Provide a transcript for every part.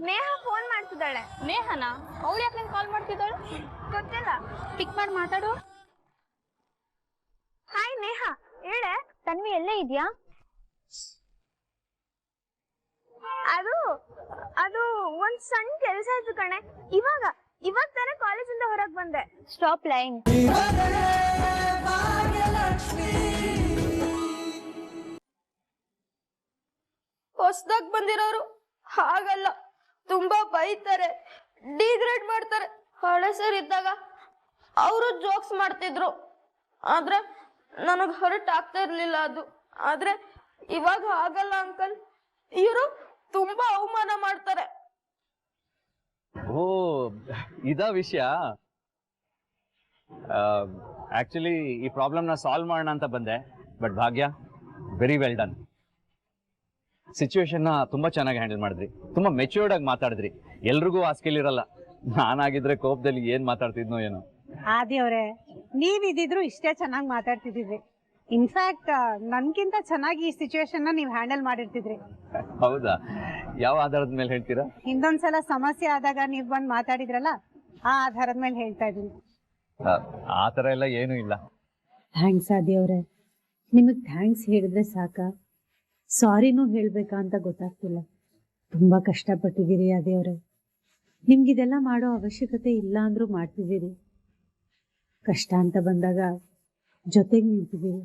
Neha phone ಮಾಡ್ತಿದ್ದಾಳೆ. ನೇಹನಾ? ಅವಳು ಯಾಕೆ ನಂಗೆ ಕಾಲ್ ಮಾಡ್ತಿದ್ದಾಳು? ಗೊತ್ತಿಲ್ಲ. ಪಿಕ್ ಮಾಡಿ ಮಾತಾಡು. ಹಾಯ್ ನೇಹ, ಹೇಳೆ. ತನ್ವಿ ಎಲ್ಲೇ ಇದೆಯಾ? ಅದು ಅದು ಒಂದ್ ಸಣ್ಣ ಕೆಲಸ ಆಯ್ತು ಕಣೆ. ಇವಾಗ ತಾನೇ ಕಾಲೇಜಿಂದ ಹೊರಗೆ ಬಂದೆ. Stop line. ಹೊಸದಾಗಿ ಬಂದಿರೋರು ಹಾಗಲ್ಲ, ತುಂಬಾ ಬೈತಾರೆ, ಡಿಗ್ರೇಡ್ ಮಾಡ್ತಾರೆ. ಹಳೆ ಸರ್ ಇದ್ದಾಗ ಅವರು ಜೋಕ್ಸ್ ಮಾಡ್ತಿದ್ರು, ಆದ್ರೆ ನನಗ್ ಹರ್ಟ್ ಆಗ್ತಾ ಇರ್ಲಿಲ್ಲ ಅದು. ಆದ್ರೆ ಇವಾಗ ಆಗಲ್ಲ ಅಂಕಲ್, ಇವರು ತುಂಬಾ ಅವಮಾನ ಮಾಡ್ತಾರೆ. ಓ, ಇದಾ ವಿಷಯ. ಆಕ್ಚುಲಿ ಈ ಪ್ರಾಬ್ಲಮ್ನ ಸಾಲ್ವ್ ಮಾಡೋಣ ಅಂತ ಬಂದೆ. But Bhagya, very well done. ಸಿಚುವೇಶನ್ನ ತುಂಬಾ ಚೆನ್ನಾಗಿ ಹ್ಯಾಂಡಲ್ ಮಾಡಿದ್ರಿ, ತುಂಬಾ ಮೆಚ್ಯೂರ್ಡ್ ಆಗಿ ಮಾತಾಡಿದ್ರಿ. ಎಲ್ರಿಗೂ ಆ ಸ್ಕಿಲ್ ಇರಲ್ಲ. ನಾನಾಗಿದ್ರೆ ಕೋಪದಲ್ಲಿ ಏನ್ ಮಾತಾಡ್ತಿದ್ನೋ ಏನೋ. ಆದಿ ಅವರೇ, ನೀವಿದ್ರು ಇಷ್ಟೇ ಚೆನ್ನಾಗಿ ಮಾತಾಡ್ತಿದ್ರಿ. ಇನ್ಫ್ಯಾಕ್ಟ್ ನನ್ಗಿಂತ ಚೆನ್ನಾಗಿ ಈ ಸಿಚುವೇಶನ್ ನೀವು ಹ್ಯಾಂಡಲ್ ಮಾಡಿರ್ತಿದ್ರಿ. ಹೌದಾ? ಯಾವ ಆಧಾರದ ಮೇಲೆ ಹೇಳ್ತೀರಾ? ಹಿಂದೊಂದ್ಸಲ ಸಮಸ್ಯೆ ಆದಾಗ ನೀವು ಬಂದು ಮಾತಾಡಿದ್ರಲ್ಲ, ಆ ಆಧಾರದ ಮೇಲೆ ಹೇಳ್ತಾ ಇದ್ದೀನಿ. ಆ ಥರ ಎಲ್ಲ ಏನೂ ಇಲ್ಲ. ಥ್ಯಾಂಕ್ಸ್ ಆದಿ ಅವರೇ. ನಿಮಗೆ ಥ್ಯಾಂಕ್ಸ್ ಹೇಳಿದ್ರೆ ಸಾಕ, ಸಾರಿನೂ ಹೇಳ್ಬೇಕಾ ಅಂತ ಗೊತ್ತಾಗ್ತಿಲ್ಲ. ತುಂಬಾ ಕಷ್ಟಪಟ್ಟಿದ್ದೀರಿ ಆದಿ ಅವರೇ. ನಿಮ್ಗಿದೆಲ್ಲ ಮಾಡೋ ಅವಶ್ಯಕತೆ ಇಲ್ಲ ಅಂದ್ರೂ ಮಾಡ್ತಿದ್ದೀರಿ. ಕಷ್ಟ ಅಂತ ಬಂದಾಗ ಜೊತೆಗೆ ನಿಂತಿದ್ದೀರಿ.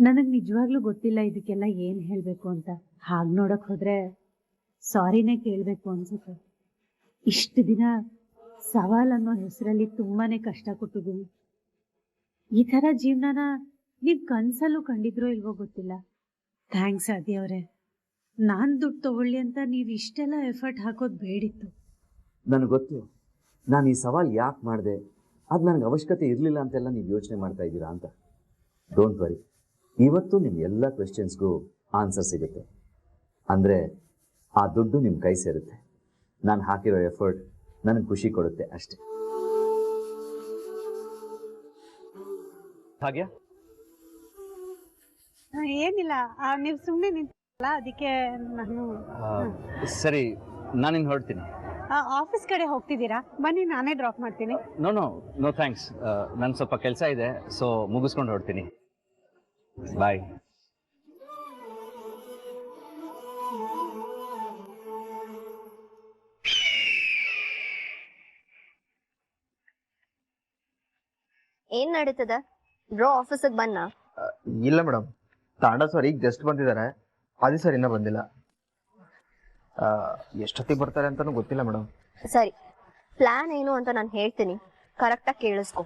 ನನಗೆ ನಿಜವಾಗ್ಲೂ ಗೊತ್ತಿಲ್ಲ ಇದಕ್ಕೆಲ್ಲ ಏನ್ ಹೇಳ್ಬೇಕು ಅಂತ. ಹಾಗೆ ನೋಡಕ್ ಹೋದ್ರೆ ಸಾರಿನೇ ಕೇಳ್ಬೇಕು ಅನ್ಸುತ್ತೆ. ಇಷ್ಟು ದಿನ ಸವಾಲ್ ಅನ್ನೋ ಹೆಸರಲ್ಲಿ ತುಂಬಾನೇ ಕಷ್ಟ ಕೊಟ್ಟಿದ್ದೀನಿ. ಈ ತರ ಜೀವನನ ನೀವ್ ಕನ್ಸಲ್ಲೂ ಕಂಡಿದ್ರೋ ಇಲ್ವೋ ಗೊತ್ತಿಲ್ಲ. ಥ್ಯಾಂಕ್ಸ್ ಆದಿ ಅವರೇ. ನಾನ್ ದುಡ್ಡು ತಗೊಳ್ಳಿ ಅಂತ ನೀವ್ ಇಷ್ಟೆಲ್ಲ ಎಫರ್ಟ್ ಹಾಕೋದ್ ಬೇಡಿತ್ತು. ನನಗೆ ಗೊತ್ತು ನಾನು ಈ ಸವಾಲ್ ಯಾಕೆ ಮಾಡಿದೆ, ಅದು ನನಗೆ ಅವಶ್ಯಕತೆ ಇರಲಿಲ್ಲ ಅಂತೆಲ್ಲ ನೀವು ಯೋಚನೆ ಮಾಡ್ತಾ ಇದ್ದೀರಾ ಅಂತ. ಡೋಂಟ್ ವರಿ, ಇವತ್ತು ನಿಮ್ಮ ಎಲ್ಲ ಕ್ವೆಶ್ಚನ್ಸ್ಗೂ ಆನ್ಸರ್ ಸಿಗುತ್ತೆ. ಅಂದರೆ ಆ ದುಡ್ಡು ನಿಮ್ಮ ಕೈ ಸೇರುತ್ತೆ. ನಾನು ಹಾಕಿರೋ ಎಫರ್ಟ್ ನನಗೆ ಖುಷಿ ಕೊಡುತ್ತೆ ಅಷ್ಟೇ. ಭಾಗ್ಯ, ಏನಿಲ್ಲ, ನೀವು ಸುಮ್ಮನೆ ನಿಂತಲ್ಲ, ಅದಕ್ಕೆ ನಾನು ಸರಿ, ನಾನಿನ್ನು ಹೊರಡ್ತೀನಿ. ಆಫೀಸ್ ಕಡೆ ಹೋಗ್ತಿದ್ದೀರಾ? ಬನ್ನಿ, ನಾನೇ ಡ್ರಾಪ್ ಮಾಡ್ತೀನಿ. No thanks. ನನ್ ಸ್ವಲ್ಪ ಕೆಲಸ ಇದೆ, ಸೊ ಮುಗಿಸ್ಕೊಂಡು ಹೊರಡ್ತೀನಿ. ಬಾಯ್. ಏನ್ ನಡೀತದ ಬ್ರೋ? ಆಫೀಸಿಗೆ ಬನ್ನ? ಇಲ್ಲ ಮೇಡಮ್, ತಾಂಡ ಸರ್ ಈಗ ಜಸ್ಟ್ ಬಂದಿದ್ದಾರೆ, ಆದಿ ಸರ್ ಇನ್ನೂ ಬಂದಿಲ್ಲ. ಎಷ್ಟೊತ್ತಿಗೆ ಬರ್ತಾರೆ ಅಂತಾನೂ ಗೊತ್ತಿಲ್ಲ ಮೇಡಮ್. ಸರಿ, ಪ್ಲಾನ್ ಏನು ಅಂತ ನಾನು ಹೇಳ್ತೀನಿ, ಕರೆಕ್ಟಾಗಿ ಕೇಳಿಸ್ಕೊ.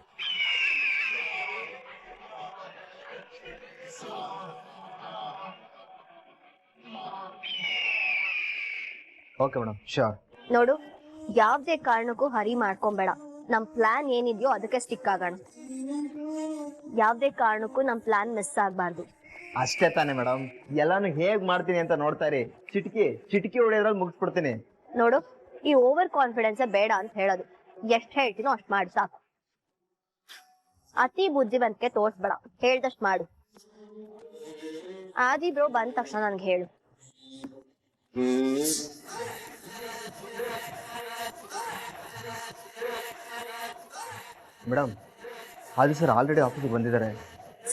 Okay madam, sure. ನೋಡು, ಯಾವ್ದೇ ಕಾರಣಕ್ಕೂ ಹರಿ ಮಾಡ್ಕೊಂಬೇಡ. ನಮ್ ಪ್ಲಾನ್ ಏನಿದೆಯೋ ಅದಕ್ಕೆ ಸ್ಟಿಕ್ ಆಗೋಣ. ಯಾವ್ದೇ ಕಾರಣಕ್ಕೂ ನಮ್ ಪ್ಲಾನ್ ಮಿಸ್ ಆಗ್ಬಾರ್ದು. ಅಷ್ಟೇ ತಾನೇ ಮೇಡಮ್, ಎಲ್ಲಾನು ಹೇಗ್ ಮಾಡ್ತೀನಿ ಅಂತ ನೋಡ್ತಾ ಇರಿ. ಚಿಟಿಕಿ ಹೊಡೆಯೋದ್ರಲ್ಲಿ ಮುಗಿಸ್ಬಿಡ್ತೀನಿ. ನೋಡು, ಈ ಓವರ್ ಕಾನ್ಫಿಡೆನ್ಸ್ ಬೇಡ ಅಂತ ಹೇಳೋದು. ಎಷ್ಟ್ ಹೇಳ್ತೀನೋ ಅಷ್ಟ್ ಮಾಡಿ ಸಾಕು. ಅತಿ ಬುದ್ಧಿವಂತಿಕೆ ತೋರ್ಸ್ಬೇಡ, ಹೇಳ್ದಷ್ಟ್ ಮಾಡು. ಆದಿ ಬ್ರೋ ಬಂದ ತಕ್ಷಣ ನನ್ಗೆ ಹೇಳು. ಮೇಡಮ್, ಆದಿ ಸರ್ ಆಲ್ರೆಡಿ ಆಫೀಸಿಗೆ ಬಂದಿದ್ದಾರೆ.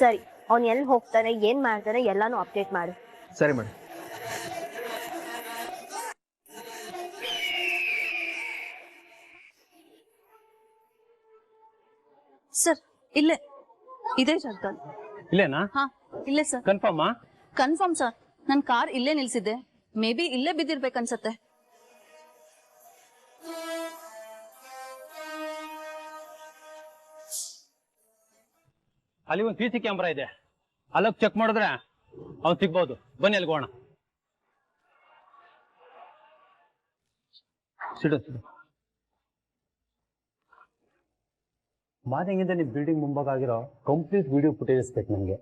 ಸರಿ, ಅವ್ನು ಎಲ್ಲಿ ಹೋಗ್ತಾನೆ, ಏನ್ ಮಾಡ್ತಾನೆ ಎಲ್ಲಾನು ಅಪ್ಡೇಟ್ ಮಾಡು. ಸರಿ ಮೇಡಮ್. ಸರ್, ಇಲ್ಲೇ ಇದೇ ಜಾಗದಲ್ಲಿ. ಇಲ್ಲೇನಾ? ಹಾ, ಇಲ್ಲೇ ಸರ್. ಕನ್ಫರ್ಮಾ? Confirm sir. ನನ್ ಕಾರ್ ಇಲ್ಲೇ ನಿಲ್ಸಿದ್ದೆ, ಮೇ ಬಿ ಇಲ್ಲೇ ಬಿದ್ದಿರ್ಬೇಕನ್ಸತ್ತೆ. ಅಲ್ಲಿ ಒಂದು CC ಕ್ಯಾಮ್ರಾ ಇದೆ, ಅಲ್ಲೋಗಿ ಚೆಕ್ ಮಾಡಿದ್ರೆ ಅವ್ನು ಸಿಗ್ಬೋದು. ಬನ್ನಿ ಅಲ್ಲಿಗೆ ಹೋಗೋಣ. ಸಿಡು ಮಾದಂಗಿಂದ ನೀವು ಬಿಲ್ಡಿಂಗ್ ಮುಂಭಾಗ ಆಗಿರೋ ಕಂಪ್ಲೀಟ್ ವಿಡಿಯೋ ಫುಟೇಜಸ್ ಬೇಕು ನನಗೆ.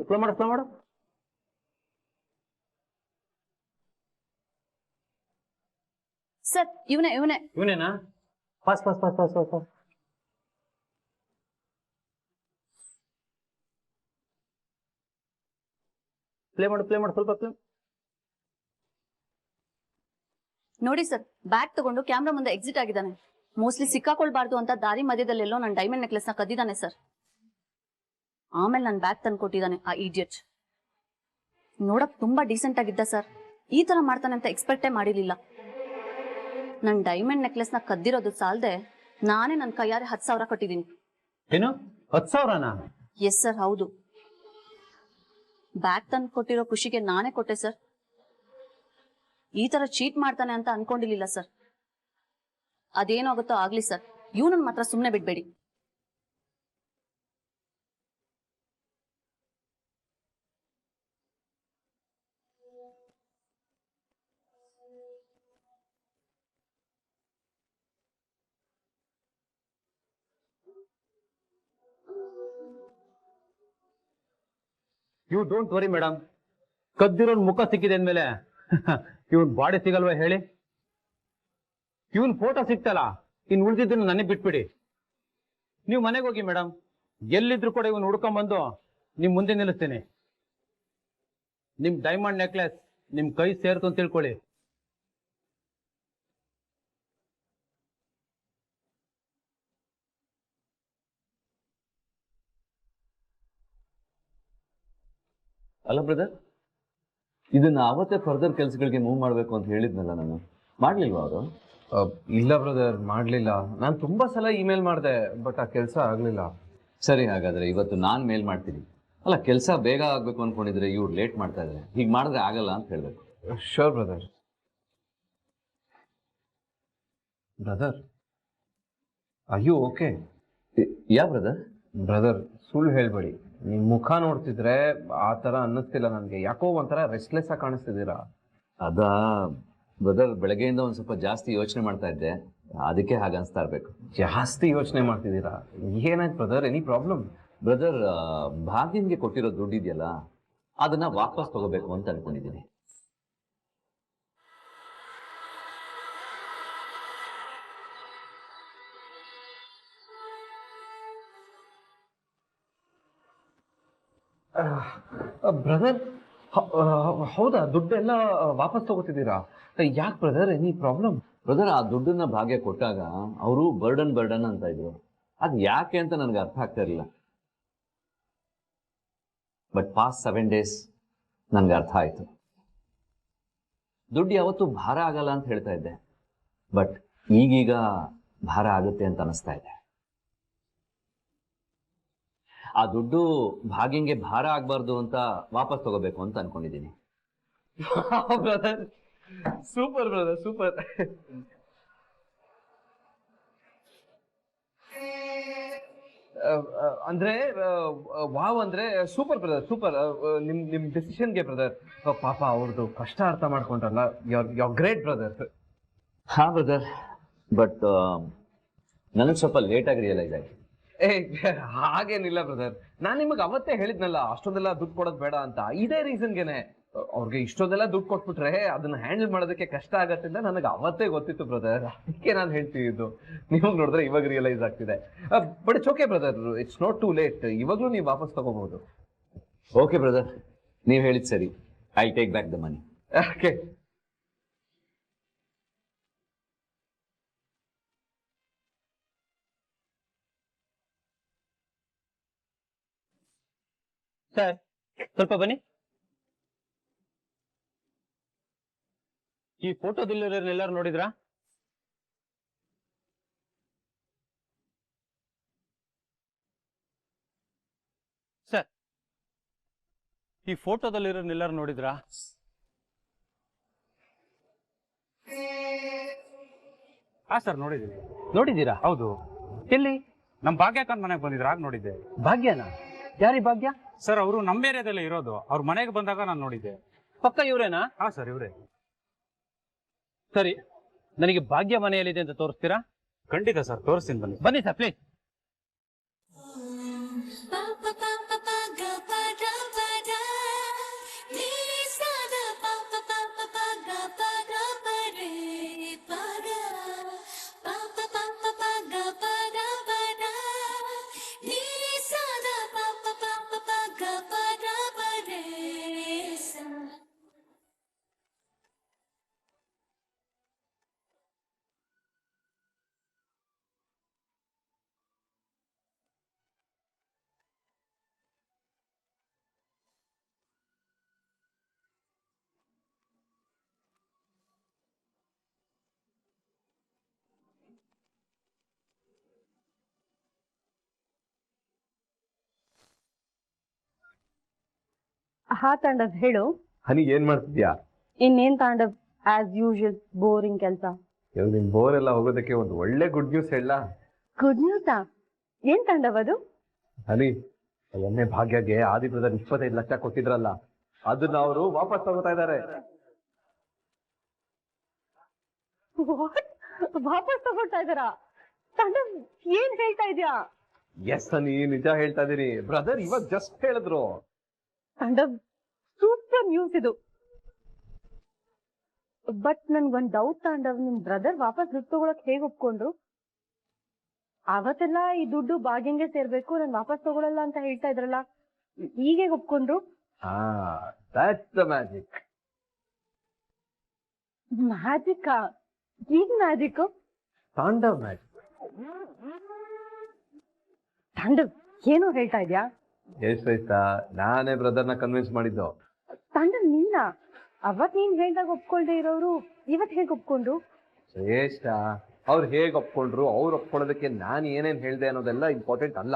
ಪ್ಲೇ ಮಾಡು. ಸರ್ ಇವನೇ ಇವನೇನಾ? Pass pass pass pass pass pass. Play ಮಾಡು ಸ್ವಲ್ಪ ಪ್ಲೇ. ನೋಡಿ ಸರ್, ಬ್ಯಾಗ್ ತಗೊಂಡು ಕ್ಯಾಮ್ರಾ ಮುಂದೆ ಎಕ್ಸಿಟ್ ಆಗಿದ್ದಾನೆ. ಮೋಸ್ಟ್ಲಿ ಸಿಕ್ಕಾಕೊಳ್ಬಾರ್ದು ಅಂತ ದಾರಿ ಮಧ್ಯದಲ್ಲೆಲ್ಲೋ ನನ್ನ ಡೈಮಂಡ್ ನೆಕ್ಲೆಸ್ ನ ಕದ್ದಿದ್ದಾನೆ ಸರ್. ಆಮೇಲೆ ನನ್ನ ಬ್ಯಾಗ್ ತಂದು ಕೊಟ್ಟಿದ್ದಾನೆ ಆ ಇಡಿಯಟ್. ನೋಡಕ್ ತುಂಬಾ ಡೀಸೆಂಟ್ ಆಗಿದ್ದ ಸರ್. ಈ ತರ ಮಾಡ್ತಾನೆ ಅಂತ ಎಕ್ಸ್ಪೆಕ್ಟೇ ಮಾಡಿರ್ಲಿಲ್ಲ. ನನ್ನ ಡೈಮಂಡ್ ನೆಕ್ಲೆಸ್ ನ ಕದ್ದಿರೋದು ಸಾಲದೆ ನಾನೇ ನನ್ನ ಕೈಯಾರೆ 10,000 ಕೊಟ್ಟಿದ್ದೀನಿ. ಏನು 10,000ನಾ? ಎಸ್ ಸರ್, ಹೌದು. ಬ್ಯಾಗ್ ತಂದು ಕೊಟ್ಟಿರೋ ಖುಷಿಗೆ ನಾನೇ ಕೊಟ್ಟೆ ಸರ್. ಈ ತರ ಚೀಟ್ ಮಾಡ್ತಾನೆ ಅಂತ ಅನ್ಕೊಂಡಿರ್ಲಿಲ್ಲ ಸರ್. ಅದೇನಾಗುತ್ತೋ ಆಗ್ಲಿ ಸರ್, ಇವನನ್ನ ಮಾತ್ರ ಸುಮ್ನೆ ಬಿಡ್ಬೇಡಿ. ಯು ಡೋಂಟ್ ವರಿ ಮೇಡಮ್, ಕದ್ದಿರೋನ್ ಮುಖ ಸಿಕ್ಕಿದೆ ಅಂದ್ಮೇಲೆ ಇವನ್ ಬಾಡಿ ಸಿಗಲ್ವಾ ಹೇಳಿ? ಇವನ್ ಫೋಟೋ ಸಿಕ್ತಲ್ಲ, ಇನ್ ಉಳಿದಿದ್ದನ್ನು ನನಗೆ ಬಿಟ್ಬಿಡಿ. ನೀವು ಮನೆಗೆ ಹೋಗಿ ಮೇಡಮ್, ಎಲ್ಲಿದ್ರು ಕೂಡ ಇವನ್ ಹುಡ್ಕೊಂಡ್ಬಂದು ನಿಮ್ ಮುಂದೆ ನಿಲ್ಲಿಸ್ತೀನಿ. ನಿಮ್ ಡೈಮಂಡ್ ನೆಕ್ಲೆಸ್ ನಿಮ್ ಕೈ ಸೇರ್ತು ಅಂತ ತಿಳ್ಕೊಳ್ಳಿ. ಅಲ್ಲ ಬ್ರದರ್, ಇದನ್ನ ಅವತ್ತೇ ಫರ್ದರ್ ಕೆಲಸಗಳಿಗೆ ಮೂವ್ ಮಾಡಬೇಕು ಅಂತ ಹೇಳಿದ್ನಲ್ಲ ನಾನು, ಮಾಡ್ಲಿಲ್ವಾ ಅವರು? ಇಲ್ಲ ಬ್ರದರ್, ಮಾಡಲಿಲ್ಲ. ನಾನು ತುಂಬ ಸಲ ಇಮೇಲ್ ಮಾಡಿದೆ, ಬಟ್ ಆ ಕೆಲಸ ಆಗಲಿಲ್ಲ. ಸರಿ, ಹಾಗಾದ್ರೆ ಇವತ್ತು ನಾನು ಮೇಲ್ ಮಾಡ್ತೀನಿ. ಅಲ್ಲ, ಕೆಲಸ ಬೇಗ ಆಗಬೇಕು ಅಂದ್ಕೊಂಡಿದ್ರೆ ಇವ್ರು ಲೇಟ್ ಮಾಡ್ತಾ ಇದ್ದಾರೆ. ಹೀಗೆ ಮಾಡಿದ್ರೆ ಆಗಲ್ಲ ಅಂತ ಹೇಳಬೇಕು. Sure brother. ಬ್ರದರ್, ಅಯ್ಯೋ ಓಕೆ. ಯಾ ಬ್ರದರ್? ಬ್ರದರ್, ಸುಳ್ಳು ಹೇಳ್ಬೇಡಿ. ನಿಮ್ಮ ಮುಖ ನೋಡ್ತಿದ್ರೆ ಆ ಥರ ಅನ್ನಿಸ್ತಿಲ್ಲ ನನಗೆ. ಯಾಕೋ ಒಂಥರ ರೆಸ್ಟ್ಲೆಸ್ ಆಗಿ ಕಾಣಿಸ್ತಿದ್ದೀರಾ. ಅದಾ ಬ್ರದರ್, ಬೆಳಗ್ಗೆಯಿಂದ ಒಂದು ಸ್ವಲ್ಪ ಜಾಸ್ತಿ ಯೋಚನೆ ಮಾಡ್ತಾ ಇದ್ದೆ, ಅದಕ್ಕೆ ಹಾಗೆ ಅನಿಸ್ತಾ ಇರಬೇಕು. ಜಾಸ್ತಿ ಯೋಚನೆ ಮಾಡ್ತಿದ್ದೀರಾ? ಏನಾಯ್ತು ಬ್ರದರ್? Any problem? ಬ್ರದರ್, ಭಾಗ್ಯನ್ಗೆ ಕೊಟ್ಟಿರೋ ದುಡ್ಡು ಇದೆಯಲ್ಲ, ಅದನ್ನ ವಾಪಸ್ ತಗೋಬೇಕು ಅಂತ ಅನ್ಕೊಂಡಿದ್ದೀನಿ. ಬ್ರದರ್, ಹೌದಾ? ದುಡ್ಡೆಲ್ಲ ವಾಪಸ್ ತಗೋತಿದ್ದೀರಾ? ಯಾಕೆ ಬ್ರದರ್, ಎನಿ ಪ್ರಾಬ್ಲಮ್? ಬ್ರದರ್, ಆ ದುಡ್ಡನ್ನ ಭಾಗ್ಯ ಕೊಟ್ಟಾಗ ಅವರು ಬರ್ಡನ್ ಅಂತ ಇದ್ರು. ಅದು ಯಾಕೆ ಅಂತ ನನಗೆ ಅರ್ಥ ಆಗ್ತಾ ಇರಲಿಲ್ಲ. ಬಟ್ ಪಾಸ್ಟ್ 7 days ನನಗೆ ಅರ್ಥ ಆಯ್ತು. ದುಡ್ಡು ಯಾವತ್ತೂ ಭಾರ ಆಗಲ್ಲ ಅಂತ ಹೇಳ್ತಾ ಇದ್ದೆ, ಬಟ್ ಈಗೀಗ ಭಾರ ಆಗುತ್ತೆ ಅಂತ ಅನಿಸ್ತಾ ಇದೆ. ಆ ದುಡ್ಡು ಭಾಗ್ಯಂಗೆ ಭಾರ ಆಗ್ಬಾರ್ದು ಅಂತ ವಾಪಸ್ ತಗೋಬೇಕು ಅಂತ ಅನ್ಕೊಂಡಿದ್ದೀನಿ. Brother, super brother, super. ಅಂದ್ರೆ ವಾವ್, ಅಂದ್ರೆ ಸೂಪರ್ ಬ್ರದರ್, ಸೂಪರ್. ನಿಮ್ ಡಿಸಿಷನ್ಗೆ ಬ್ರದರ್. ಪಾಪ ಅವ್ರದ್ದು ಕಷ್ಟ ಅರ್ಥ ಮಾಡ್ಕೊಂಡ್ರಲ್ಲ, ಯು ಗ್ರೇಟ್ ಬ್ರದರ್. ಹಾ ಬ್ರದರ್, ಬಟ್ ನನಗೆ ಸ್ವಲ್ಪ ಲೇಟಾಗಿ ರಿಯಲೈಸ್ ಆಯ್ತು. ಏ, ಹಾಗೇನಿಲ್ಲ ಬ್ರದರ್. ನಾನು ನಿಮಗೆ ಅವತ್ತೇ ಹೇಳಿದ್ನಲ್ಲ, ಅಷ್ಟೊಂದೆಲ್ಲ ದುಡ್ಡು ಕೊಡೋದು ಬೇಡ ಅಂತ. ಇದೇ ರೀಸನ್ಗೆನೆ. ಅವ್ರಿಗೆ ಇಷ್ಟೊಂದೆಲ್ಲ ದುಡ್ಡು ಕೊಟ್ಬಿಟ್ರೆ ಅದನ್ನ ಹ್ಯಾಂಡಲ್ ಮಾಡೋದಕ್ಕೆ ಕಷ್ಟ ಆಗತ್ತೆ ಅಂತ ನನಗೆ ಅವತ್ತೇ ಗೊತ್ತಿತ್ತು ಬ್ರದರ್. ಅದಕ್ಕೆ ನಾನು ಹೇಳ್ತಿದ್ದು. ನೀವು ನೋಡಿದ್ರೆ ಇವಾಗ ರಿಯಲೈಸ್ ಆಗ್ತಿದೆ. But it's okay brother, it's not too late. ಇವಾಗಲೂ ನೀವು ವಾಪಸ್ ತಗೋಬಹುದು. ಓಕೆ ಬ್ರದರ್, ನೀವು ಹೇಳಿದ್ ಸರಿ. I take back the money. Okay. Sir, ಸ್ವಲ್ಪ ಬನ್ನಿ. ಈ ಫೋಟೋದಲ್ಲಿರೋರ್ನೆಲ್ಲರೂ ನೋಡಿದ್ರಾ? ಸರ್, ಈ ಫೋಟೋದಲ್ಲಿರೋರ್ನೆಲ್ಲರೂ ನೋಡಿದ್ರಾ? ಹಾ ಸರ್, ನೋಡಿದ್ದೀನಿ. ನೋಡಿದ್ದೀರಾ? ಹೌದು. ಎಲ್ಲಿ? ನಮ್ ಭಾಗ್ಯಕ್ಕನ್ ಮನೆಗೆ ಬಂದಿದ್ರು, ಆಗ ನೋಡಿದ್ದೆ. ಭಾಗ್ಯನಾ? ಯಾರಿ ಭಾಗ್ಯ? ಸರ್, ಅವರು ನಮ್ಮ ಏರಿಯಾದಲ್ಲೇ ಇರೋದು. ಅವ್ರ ಮನೆಗೆ ಬಂದಾಗ ನಾನು ನೋಡಿದ್ದೆ. ಪಕ್ಕ ಇವ್ರೇನಾ? ಹಾ ಸರ್, ಇವರೇ. ಸರಿ, ನನಗೆ ಭಾಗ್ಯ ಮನೆಯಲ್ಲಿದೆ ಅಂತ ತೋರಿಸ್ತೀರಾ? ಖಂಡಿತ ಸರ್, ತೋರಿಸ್ತೀನಿ, ಬನ್ನಿ. ಬನ್ನಿ ಸರ್, ಪ್ಲೀಸ್. ಗ ಹಾ ತಾಂಡವ್ ಹೇಳು. ಹನಿ ಏನ್ ಮಾಡ್ತಿದ್ಯಾ? ಇನ್ನೇನ್ ತಾಂಡವ್, ಆಸ್ ಯೂಶುವಲ್ ಬೋರಿಂಗ್ ಕೆಲಸ. ಇವಾಗ ನಿನ್ ಬೋರ್ ಎಲ್ಲ ಹೋಗೋದಕ್ಕೆ ಒಂದು ಒಳ್ಳೆ ಗುಡ್ ನ್ಯೂಸ್ ಹೇಳಲಾ? ಗುಡ್ ನ್ಯೂಸಾ? ಏನ್ ತಾಂಡವ್ ಅದು? ಹನಿ, ಎಮ್ಮೆ ಭಾಗ್ಯಗೆ ಆದಿ ಬ್ರದರ್ 25 ಲಕ್ಷ ಕೊಟ್ಟಿದ್ರಲ್ಲ, ಅದನ್ನ ಅವರು ವಾಪಸ್ ತಗೋತಾ ಇದ್ದಾರೆ. ವಾಪಸ್ ತಗೊಳ್ತಾ ಇದಾರಾ? ತಾಂಡವ್ ಏನ್ ಹೇಳ್ತಾ ಇದ್ಯಾ? ಎಸ್ ಹನಿ, ನಿಜ ಹೇಳ್ತಾ ಇದೀನಿ. ಬ್ರದರ್ ಇವಾಗ ಜಸ್ಟ್ ಹೇಳಿದ್ರು. ತಾಂಡವ್ ಸೂಪರ್ ನ್ಯೂಸ್ ಇದು. ಬಟ್ ನನ್ಗೊಂದ್ ಡೌಟ್ ತಾಂಡವ್, ನಿಮ್ ಬ್ರದರ್ ವಾಪಸ್ ದುಡ್ಡು ತಗೊಳಕ್ ಹೇಗ್ ಒಪ್ಕೊಂಡ್ರು? ಅವತ್ತೆಲ್ಲ ಈ ದುಡ್ಡು ಭಾಗ್ಯಂಗೆ ಸೇರ್ಬೇಕು, ನಾನ್ ವಾಪಸ್ ತಗೊಳಲ್ಲ ಅಂತ ಹೇಳ್ತಾ ಇದ್ರಲ್ಲ, ಈಗ ಒಪ್ಕೊಂಡ್ರು? That's the magic. ಮ್ಯಾಜಿಕ್ಕಾ? ಈಗ ಮ್ಯಾಜಿಕ್? ತಾಂಡವ್ ಮ್ಯಾಜಿಕ್. ತಾಂಡವ್ ಏನೋ ಹೇಳ್ತಾ ಇದ್ಯಾ? ಎಷ್ಟಾಯ್ತಾ? ನಾನೇ ಬ್ರದರ್ನ ಕನ್ವಿನ್ಸ್ ಮಾಡಿದ್ದು. ತಾಂಡವ್ ನೀನಾ? ಅವತ್ ನೀನ್ ಹೇಳ್ದಾಗ ಒಪ್ಕೊಳ್ದೆ ಇರೋರು ಇವತ್ ಹೇಗ್ ಒಪ್ಕೊಂಡ್ರು? ಶ್ರೇಷ್ಠ, ಅವ್ರು ಹೇಗ್ ಒಪ್ಕೊಂಡ್ರು, ಅವ್ರು ಒಪ್ಕೊಳ್ಳೋದಕ್ಕೆ ನಾನು ಏನೇನ್ ಹೇಳ್ದೆ ಅನ್ನೋದೆಲ್ಲ ಇಂಪಾರ್ಟೆಂಟ್ ಅಲ್ಲ.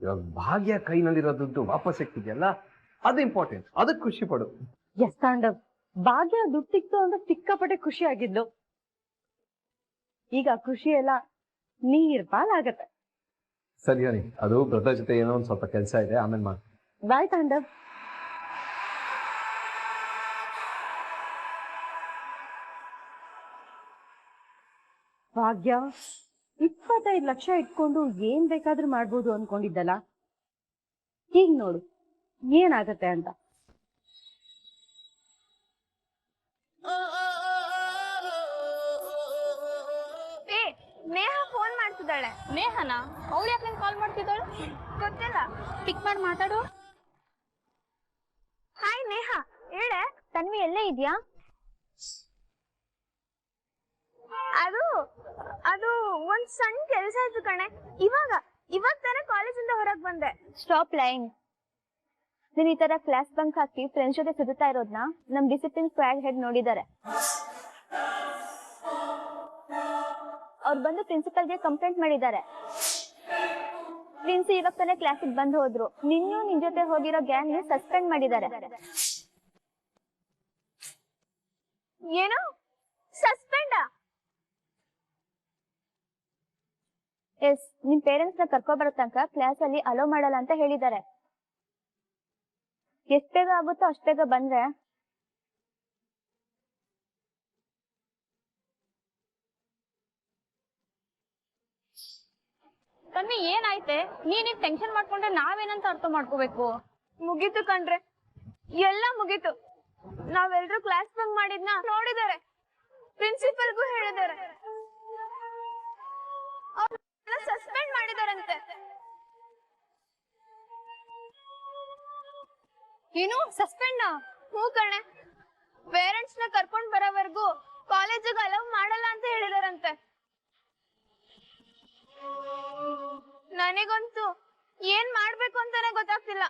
ಇವಾಗ ಭಾಗ್ಯ ಕೈನಲ್ಲಿರೋ ದುಡ್ಡು ವಾಪಸ್ ಸಿಕ್ತಿದ್ಯಲ್ಲ, ಅದು ಇಂಪಾರ್ಟೆಂಟ್. ಅದಕ್ಕೆ ಖುಷಿ ಪಡು. ಎಸ್ ತಾಂಡವ್, ಭಾಗ್ಯ ದುಡ್ಡು ಸಿಕ್ತು ಅಂದ್ರೆ ಸಿಕ್ಕಾಪಟ್ಟೆ ಖುಷಿ ಆಗಿದ್ಲು. ಈಗ ಖುಷಿ ಎಲ್ಲ ನೀರ್ ಪಾಲಾಗತ್ತೆ. ಸರಿ ಹನಿ, ಅದು ಬ್ರದರ್ ಜೊತೆ ಏನೋ ಒಂದ್ ಸ್ವಲ್ಪ ಕೆಲಸ ಇದೆ, ಆಮೇಲೆ ಮಾಡಿ. ಬಾಯ್ ತಾಂಡವ್. ಭಾಗ್ಯ 25 ಲಕ್ಷ ಇಟ್ಕೊಂಡು ಏನ್ ಬೇಕಾದ್ರೂ ಮಾಡ್ಬೋದು ಅನ್ಕೊಂಡಿದ್ದಲ್ಲ, ಈಗ ನೋಡು ಏನಾಗತ್ತೆ ಅಂತ. ನೇಹ ಫೋನ್ ಮಾಡ್ತಿದ್ದಾಳೆ. ನೇಹನ? ಅವಳು ಯಾಕೆ ನಂಗೆ ಕಾಲ್ ಮಾಡ್ತಿದ್ದಾಳು? ಗೊತ್ತಿಲ್ಲ. ಪಿಕ್ ಮಾಡಿ ಮಾತಾಡು. ಹಾಯ್ ನೇಹ, ಹೇಳೆ. ತನ್ವಿ ಎಲ್ಲೇ ಇದ್ಯಾ? ಅದು ಒಂದ್ ಸಣ್ಣ ಕೆಲ್ಸ ಆಯ್ತು ಕಣೆ. ಇವಾಗ ತಾನೇ ಕಾಲೇಜಿಂದ ಹೊರಗ್ ಬಂದೆ. Stop lying. ನೀನ್ ಈ ತರ ಕ್ಲಾಸ್ ಬಂಕ್ ಹಾಕಿ ಫ್ರೆಂಡ್ಸ್ ಜೊತೆ ಸುತ್ತಾ ಇರೋದ್ನ ನಮ್ ಡಿಸಿಪ್ಲಿನ್ ಸ್ಕ್ವಾಡ್ ಹೆಡ್ ನೋಡಿದ್ದಾರೆ. ಅವ್ರು ಬಂದು ಪ್ರಿನ್ಸಿಪಲ್ಗೆ ಕಂಪ್ಲೇಂಟ್ ಮಾಡಿದ್ದಾರೆ. ಪ್ರಿನ್ಸಿ ಇವಾಗ ತಾನೇ ಕ್ಲಾಸಿಗೆ ಬಂದ್ ಹೋದ್ರು. ನಿನ್ ಜೊತೆ ಹೋಗಿರೋ ಗ್ಯಾಂಗ್ ನ ಸಸ್ಪೆಂಡ್ ಮಾಡಿದ್ದಾರೆ. ಏನು? ಸಸ್ಪೆಂಡಾ? ಎಸ್, ನಿಮ್ ಪೇರೆಂಟ್ಸ್ ನ ಕರ್ಕೊಬರೋ ತನಕ ಕ್ಲಾಸ್ ಅಲ್ಲಿ ಅಲೋ ಮಾಡಲ್ಲ ಅಂತ ಹೇಳಿದ್ದಾರೆ. ಎಷ್ಟ್ ಬೇಗ ಆಗುತ್ತೋ ಅಷ್ಟ್ ಬೇಗ ಬಂದ್ರೆ. ತನ್ವಿ ಏನಾಯ್ತೆ? ನೀನೀಗ ಟೆನ್ಷನ್ ಮಾಡ್ಕೊಂಡ್ರೆ ನಾವೇನಂತ ಅರ್ಥ ಮಾಡ್ಕೋಬೇಕು? ಮುಗೀತು ಕಣ್ರೆ, ಎಲ್ಲ ಮುಗೀತು. ನಾವೆಲ್ರೂ ಕ್ಲಾಸ್ ಬಂಕ್ ಮಾಡಿದ್ನ ನೋಡಿದ್ದಾರೆ, ಪ್ರಿನ್ಸಿಪಲ್ಗೂ ಹೇಳಿದ್ದಾರೆ, ಸಸ್ಪೆಂಡ್ ಮಾಡಿದಾರಂತೆ. ಏನು ಸಸ್ಪೆಂಡ್? ಹ್ಞೂ ಕಣೆ, ಪೇರೆಂಟ್ಸ್ ನ ಕರ್ಕೊಂಡ್ ಬರೋವರೆಗೂ ಕಾಲೇಜಿಗೆ ಅಲೌ ಮಾಡಲ್ಲ ಅಂತ ಹೇಳಿದಾರಂತೆ. ನನಗಂತೂ ಏನ್ ಮಾಡ್ಬೇಕು ಅಂತಾನೆ ಗೊತ್ತಾಗ್ತಿಲ್ಲ.